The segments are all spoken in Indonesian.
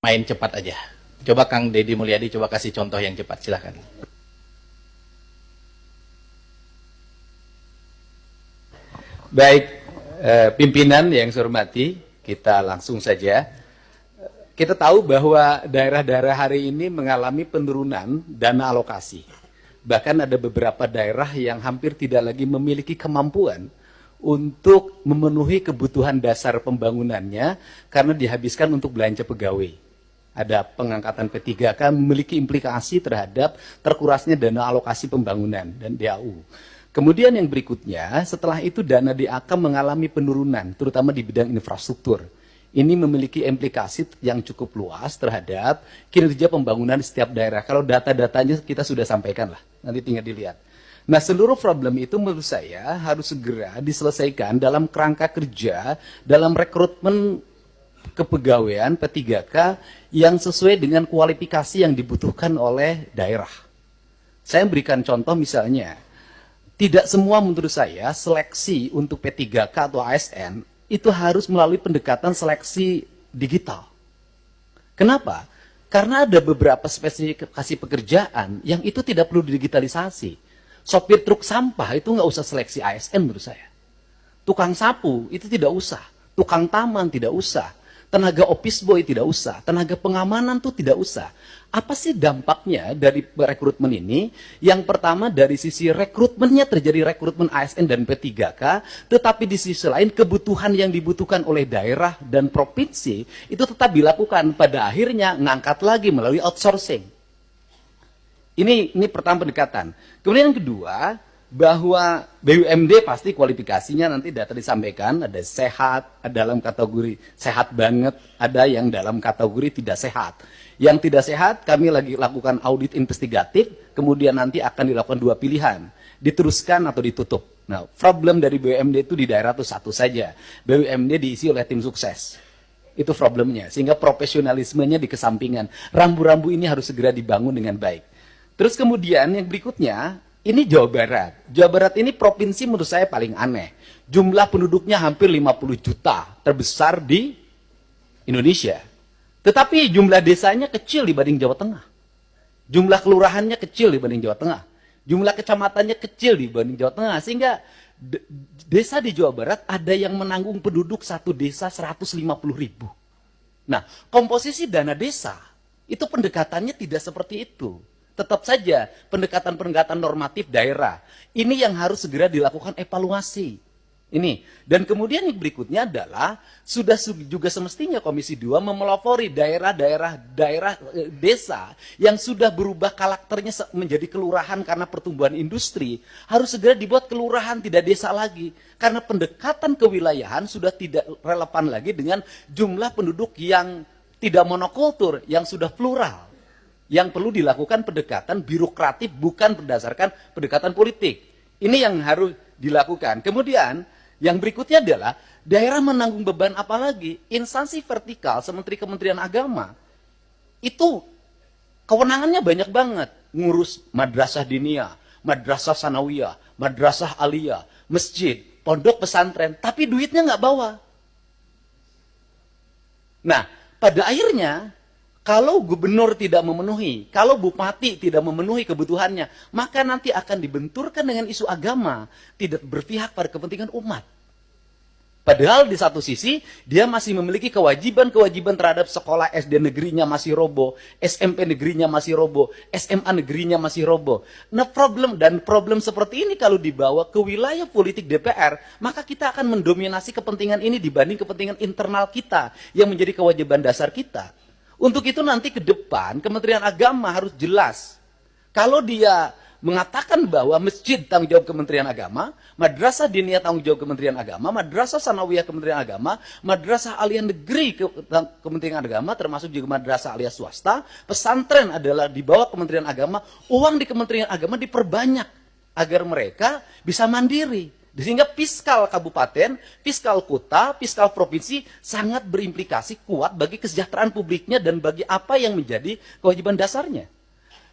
main cepat aja. Coba Kang Deddy Mulyadi, coba kasih contoh yang cepat, silahkan. Baik, pimpinan yang saya hormati, kita langsung saja. Kita tahu bahwa daerah-daerah hari ini mengalami penurunan dana alokasi. Bahkan ada beberapa daerah yang hampir tidak lagi memiliki kemampuan untuk memenuhi kebutuhan dasar pembangunannya karena dihabiskan untuk belanja pegawai. Ada pengangkatan P3K memiliki implikasi terhadap terkurasnya dana alokasi pembangunan dan DAU. Kemudian yang berikutnya, setelah itu dana DAK mengalami penurunan, terutama di bidang infrastruktur. Ini memiliki implikasi yang cukup luas terhadap kinerja pembangunan di setiap daerah. Kalau data-datanya kita sudah sampaikan lah, nanti tinggal dilihat. Nah, seluruh problem itu menurut saya harus segera diselesaikan dalam kerangka kerja, dalam rekrutmen kepegawaian P3K yang sesuai dengan kualifikasi yang dibutuhkan oleh daerah. Saya berikan contoh misalnya, tidak semua menurut saya seleksi untuk P3K atau ASN itu harus melalui pendekatan seleksi digital. Kenapa? Karena ada beberapa spesifikasi pekerjaan yang itu tidak perlu digitalisasi. Sopir truk sampah itu nggak usah seleksi ASN menurut saya. Tukang sapu itu tidak usah. Tukang taman tidak usah. Tenaga office boy tidak usah. Tenaga pengamanan tuh tidak usah. Apa sih dampaknya dari rekrutmen ini? Yang pertama dari sisi rekrutmennya terjadi rekrutmen ASN dan P3K, tetapi di sisi lain kebutuhan yang dibutuhkan oleh daerah dan provinsi itu tetap dilakukan. Pada akhirnya ngangkat lagi melalui outsourcing. Ini pertama pendekatan. Kemudian yang kedua, bahwa BUMD pasti kualifikasinya nanti data disampaikan, ada sehat, ada dalam kategori sehat banget, ada yang dalam kategori tidak sehat. Yang tidak sehat kami lagi lakukan audit investigatif, kemudian nanti akan dilakukan dua pilihan, diteruskan atau ditutup. Nah, problem dari BUMD itu di daerah itu satu saja, BUMD diisi oleh tim sukses. Itu problemnya, sehingga profesionalismenya dikesampingan. Rambu-rambu ini harus segera dibangun dengan baik. Terus kemudian yang berikutnya, ini Jawa Barat. Jawa Barat ini provinsi menurut saya paling aneh. Jumlah penduduknya hampir 50 juta, terbesar di Indonesia. Tetapi jumlah desanya kecil dibanding Jawa Tengah. Jumlah kelurahannya kecil dibanding Jawa Tengah. Jumlah kecamatannya kecil dibanding Jawa Tengah. Sehingga desa di Jawa Barat ada yang menanggung penduduk satu desa 150.000. Nah, komposisi dana desa, itu pendekatannya tidak seperti itu. Tetap saja pendekatan-pendekatan normatif daerah. Ini yang harus segera dilakukan evaluasi. Ini. Dan kemudian yang berikutnya adalah sudah juga semestinya Komisi 2 memelopori daerah-daerah desa yang sudah berubah karakternya menjadi kelurahan karena pertumbuhan industri. Harus segera dibuat kelurahan, tidak desa lagi. Karena pendekatan kewilayahan sudah tidak relevan lagi dengan jumlah penduduk yang tidak monokultur, yang sudah plural. Yang perlu dilakukan pendekatan birokratif bukan berdasarkan pendekatan politik. Ini yang harus dilakukan. Kemudian yang berikutnya adalah daerah menanggung beban apa lagi? Instansi vertikal seperti Kementerian Agama itu kewenangannya banyak banget. Ngurus madrasah diniyah, madrasah sanawiyah, madrasah aliyah, masjid, pondok pesantren, tapi duitnya nggak bawa. Nah, pada akhirnya kalau gubernur tidak memenuhi, kalau bupati tidak memenuhi kebutuhannya, maka nanti akan dibenturkan dengan isu agama, tidak berpihak pada kepentingan umat. Padahal di satu sisi, dia masih memiliki kewajiban-kewajiban terhadap sekolah SD negerinya masih roboh, SMP negerinya masih roboh, SMA negerinya masih roboh. Nah, problem seperti ini kalau dibawa ke wilayah politik DPR, maka kita akan mendominasi kepentingan ini dibanding kepentingan internal kita, yang menjadi kewajiban dasar kita. Untuk itu nanti ke depan Kementerian Agama harus jelas. Kalau dia mengatakan bahwa masjid tanggung jawab Kementerian Agama, madrasah diniyah tanggung jawab Kementerian Agama, madrasah sanawiyah Kementerian Agama, madrasah aliyah negeri Kementerian Agama, termasuk juga madrasah aliyah swasta, pesantren adalah di bawah Kementerian Agama, uang di Kementerian Agama diperbanyak agar mereka bisa mandiri. Sehingga fiskal kabupaten, fiskal kota, fiskal provinsi sangat berimplikasi kuat bagi kesejahteraan publiknya dan bagi apa yang menjadi kewajiban dasarnya.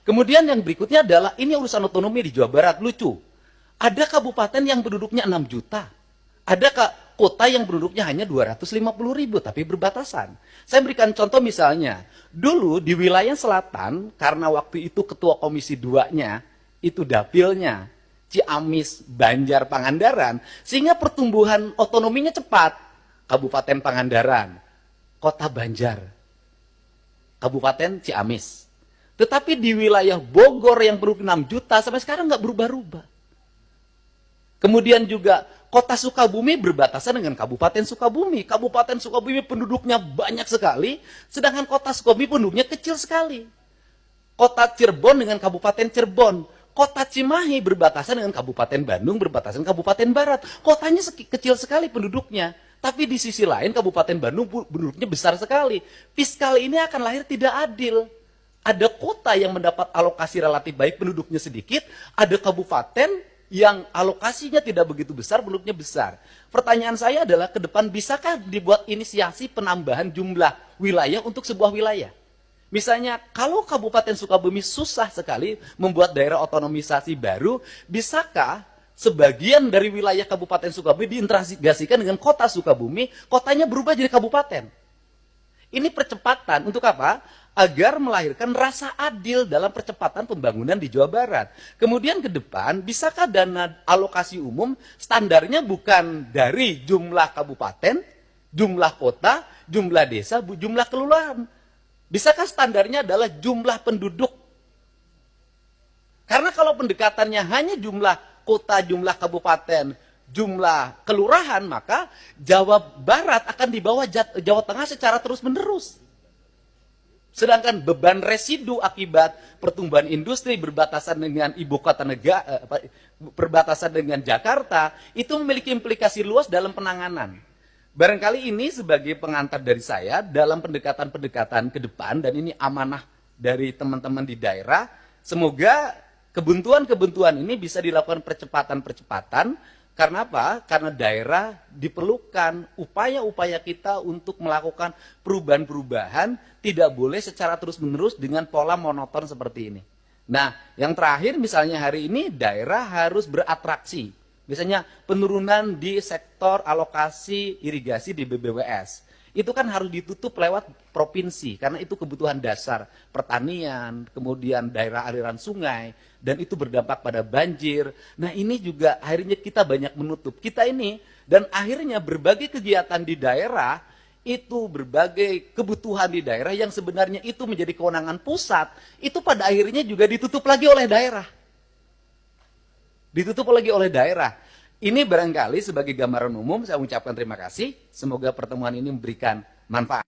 Kemudian yang berikutnya adalah, ini urusan otonomi di Jawa Barat, lucu. Ada kabupaten yang penduduknya 6 juta. Ada kota yang penduduknya hanya 250.000, tapi berbatasan. Saya berikan contoh misalnya, dulu di wilayah selatan, karena waktu itu ketua komisi 2-nya, itu dapilnya, Ciamis, Banjar, Pangandaran, sehingga pertumbuhan otonominya cepat. Kabupaten Pangandaran, Kota Banjar, Kabupaten Ciamis. Tetapi di wilayah Bogor yang penduduk 6 juta, sampai sekarang nggak berubah-ubah. Kemudian juga Kota Sukabumi berbatasan dengan Kabupaten Sukabumi. Kabupaten Sukabumi penduduknya banyak sekali, sedangkan Kota Sukabumi penduduknya kecil sekali. Kota Cirebon dengan Kabupaten Cirebon. Kota Cimahi berbatasan dengan Kabupaten Bandung, berbatasan Kabupaten Barat. Kotanya kecil sekali penduduknya. Tapi di sisi lain Kabupaten Bandung penduduknya besar sekali. Fiskal ini akan lahir tidak adil. Ada kota yang mendapat alokasi relatif baik, penduduknya sedikit. Ada kabupaten yang alokasinya tidak begitu besar, penduduknya besar. Pertanyaan saya adalah ke depan bisakah dibuat inisiasi penambahan jumlah wilayah untuk sebuah wilayah? Misalnya kalau Kabupaten Sukabumi susah sekali membuat daerah otonomisasi baru, bisakah sebagian dari wilayah Kabupaten Sukabumi diintegrasikan dengan kota Sukabumi, kotanya berubah jadi kabupaten? Ini percepatan untuk apa? Agar melahirkan rasa adil dalam percepatan pembangunan di Jawa Barat. Kemudian ke depan, bisakah dana alokasi umum standarnya bukan dari jumlah kabupaten, jumlah kota, jumlah desa, jumlah kelurahan? Bisakah standarnya adalah jumlah penduduk? Karena kalau pendekatannya hanya jumlah kota, jumlah kabupaten, jumlah kelurahan, maka Jawa Barat akan di bawah Jawa Tengah secara terus-menerus. Sedangkan beban residu akibat pertumbuhan industri berbatasan dengan ibu kota negara, berbatasan dengan Jakarta, itu memiliki implikasi luas dalam penanganan. Barangkali ini sebagai pengantar dari saya dalam pendekatan-pendekatan ke depan, dan ini amanah dari teman-teman di daerah. Semoga kebuntuan-kebuntuan ini bisa dilakukan percepatan-percepatan. Karena apa? Karena daerah diperlukan upaya-upaya kita untuk melakukan perubahan-perubahan, tidak boleh secara terus-menerus dengan pola monoton seperti ini. Nah, yang terakhir misalnya hari ini daerah harus beratraksi. Misalnya penurunan di sektor alokasi irigasi di BBWS. Itu kan harus ditutup lewat provinsi, karena itu kebutuhan dasar pertanian, kemudian daerah aliran sungai, dan itu berdampak pada banjir. Nah ini juga akhirnya kita banyak menutup. Kita ini, dan akhirnya berbagai kegiatan di daerah, itu berbagai kebutuhan di daerah yang sebenarnya itu menjadi kewenangan pusat, itu pada akhirnya juga ditutup lagi oleh daerah. Ditutup lagi oleh daerah. Ini barangkali sebagai gambaran umum, saya ucapkan terima kasih. Semoga pertemuan ini memberikan manfaat.